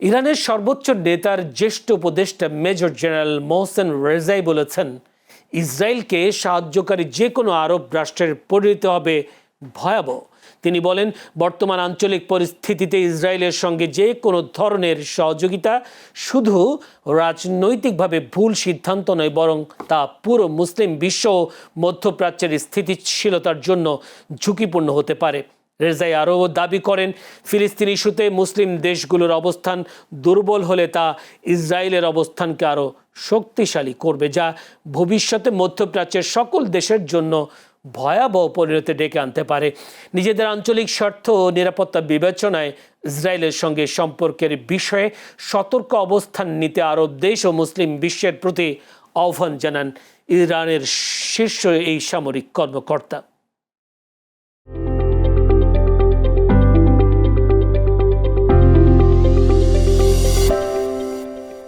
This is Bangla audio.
ইরানের সর্বোচ্চ নেতার জ্যেষ্ঠ উপদেষ্টা মেজর জেনারেল মোহসেন রেজাই বলেছেন, ইসরায়েলকে সাহায্যকারী যে কোনো আরব রাষ্ট্রের পরিণতি হবে ভয়াবহ। তিনি বলেন, বর্তমান আঞ্চলিক পরিস্থিতিতে ইসরায়েলের সঙ্গে যে কোনো ধরনের সহযোগিতা শুধু রাজনৈতিকভাবে ভুল সিদ্ধান্ত নয়, বরং তা পুরো মুসলিম বিশ্ব ও মধ্যপ্রাচ্যের স্থিতিশীলতার জন্য ঝুঁকিপূর্ণ হতে পারে। রেজাই আরও দাবি করেন, ফিলিস্তিনি ইস্যুতে মুসলিম দেশগুলোর অবস্থান দুর্বল হলে তা ইসরায়েলের অবস্থানকে আরও শক্তিশালী করবে, যা ভবিষ্যতে মধ্যপ্রাচ্যের সকল দেশের জন্য ভয়াবহ পরিণতি ডেকে আনতে পারে। নিজেদের আঞ্চলিক স্বার্থ ও নিরাপত্তা বিবেচনায় ইসরায়েলের সঙ্গে সম্পর্কের বিষয়ে সতর্ক অবস্থান নিতে আরব দেশ ও মুসলিম বিশ্বের প্রতি আহ্বান জানান ইরানের শীর্ষ এই সামরিক কর্মকর্তা।